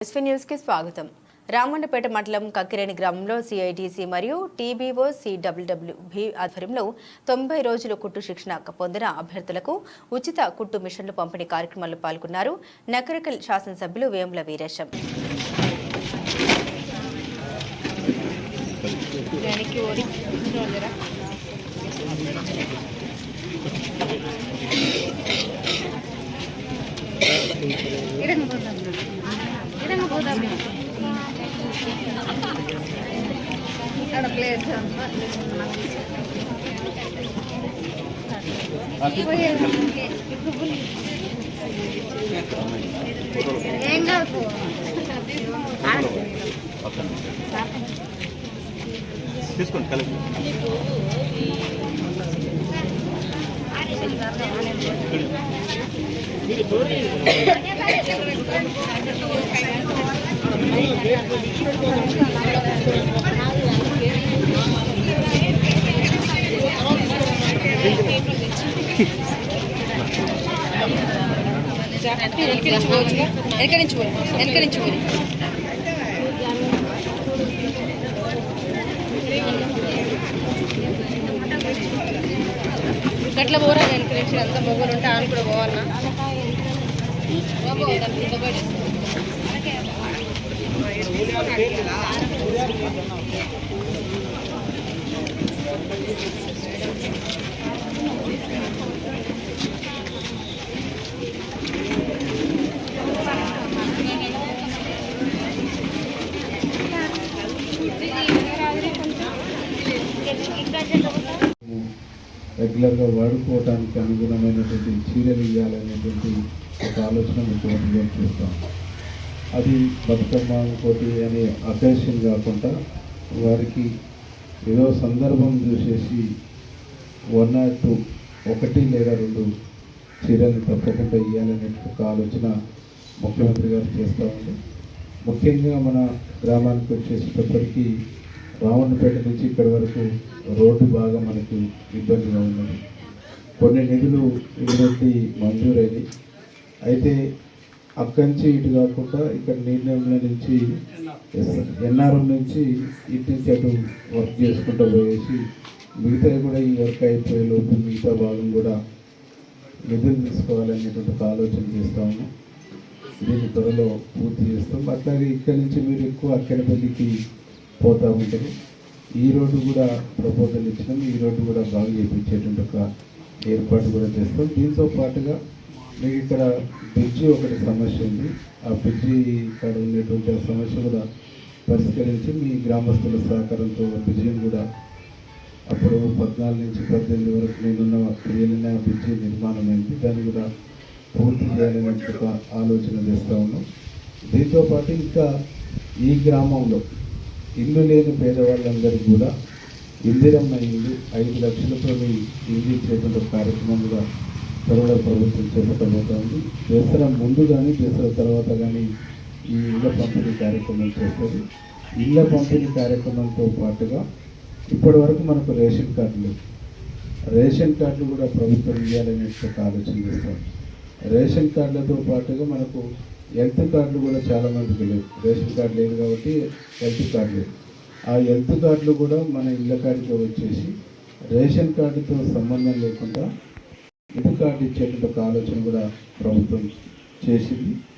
SV news కి స్వాగతం. రామన్నపేట మండలం కక్కిరేణి గ్రామంలో సిఐటిసి మరియు టీబీఓ సిడబ్ల్యూడబ్ల్యూబీ ఆధ్వర్యంలో 90 రోజులు కుట్టు శిక్షణ పొందిన అభ్యర్థులకు ఉచిత కుట్టు మిషన్లు పంపిణీ కార్యక్రమంలో పాల్గొన్నారు నకరికల్ శాసనసభ్యులు వేముల వీరేశం. తీసుకోండి కలిపి వెనకరించుకోండి గట్ల పోరా వెనకరించి అంతా మొగ్గులు ఉంటే ఆను కూడా పోవాలన్నా రెగ్యులర్గా వాడుకోవడానికి అనుగుణమైనటువంటి చీరలు ఇవ్వాలనేటువంటి ఒక ఆలోచన ముఖ్యమంత్రిగా చూస్తాం. అది బతుకమ్మ పోటీ అనే అకేషన్ కాకుండా వారికి ఏదో సందర్భం చూసేసి 1 or 2 1 లేదా 2 చీరలు తప్పకుండా ఇవ్వాలనే ఒక ఆలోచన ముఖ్యమంత్రి గారు చేస్తూ ఉంది. ముఖ్యంగా మన గ్రామానికి వచ్చేసేటప్పటికీ రామన్నపేట నుంచి ఇక్కడి వరకు రోడ్డు బాగా మనకు ఇబ్బందిగా ఉన్నది. కొన్ని నిధులు ఇటువంటి మంజూరైనవి. అయితే అక్కడి నుంచి ఇటు కాకుండా ఇక్కడ నీళ్ళ నుంచి ఎన్ఆర్ఎం నుంచి ఇటు నుంచి అటు వర్క్ చేసుకుంటూ పోయేసి మిగతా కూడా ఈ వర్క్ అయిపోయే లోపు మిగతా భాగం కూడా నిధులు తీసుకోవాలనేటువంటి ఒక ఆలోచన చేస్తా ఉన్నాం. దీన్ని త్వరలో పూర్తి చేస్తాం. అట్లాగే ఇక్కడి నుంచి మీరు ఎక్కువ అక్కడపల్లికి పోతూ ఉంటారు. ఈ రోడ్డు కూడా ప్రపోజల్ ఇచ్చినాం. ఈ రోడ్డు కూడా బాగా చేయించేటువంటి ఒక ఏర్పాటు కూడా చేస్తాం. దీంతో పాటుగా మీకు ఇక్కడ బ్రిడ్జి ఒకటి సమస్య ఉంది. ఆ బ్రిడ్జి ఇక్కడ ఉన్నటువంటి ఆ సమస్య కూడా పరిష్కరించి మీ గ్రామస్తుల సహకారంతో బ్రిడ్జిని కూడా అప్పుడు 14 నుంచి 18 వరకు నేనున్న క్రియలైన బ్రిడ్జి నిర్మాణం అయింది. దాన్ని కూడా పూర్తి చేయాలనే ఒక ఆలోచన చేస్తూ ఉన్నాం. దీంతో పాటు ఇంకా ఈ గ్రామంలో ఇల్లు లేని పేదవాళ్ళందరికీ కూడా ఇందిరమ్మ ఇల్లు 5 లక్షలతో ఇల్లు ఇచ్చేటువంటి కార్యక్రమం కూడా త్వరలో ప్రభుత్వం చేపట్టబోతోంది. దసరా ముందు కానీ దసరా తర్వాత కానీ ఈ ఇళ్ళ పంపిణీ కార్యక్రమం చేస్తుంది. ఇళ్ళ పంపిణీ కార్యక్రమంతో పాటుగా ఇప్పటి వరకు మనకు రేషన్ కార్డులు కూడా ప్రభుత్వం ఇవ్వాలనే ఒక ఆలోచన చేస్తాం. రేషన్ కార్డులతో పాటుగా మనకు హెల్త్ కార్డులు కూడా చాలామందికి లేవు. రేషన్ కార్డు లేదు కాబట్టి హెల్త్ కార్డు లేదు. ఆ హెల్త్ కార్డులు కూడా మన ఇళ్ళ కాడికి వచ్చేసి రేషన్ కార్డుతో సంబంధం లేకుండా హెల్త్ కార్డు ఇచ్చేటువంటి ఒక ఆలోచన కూడా ప్రభుత్వం చేసింది.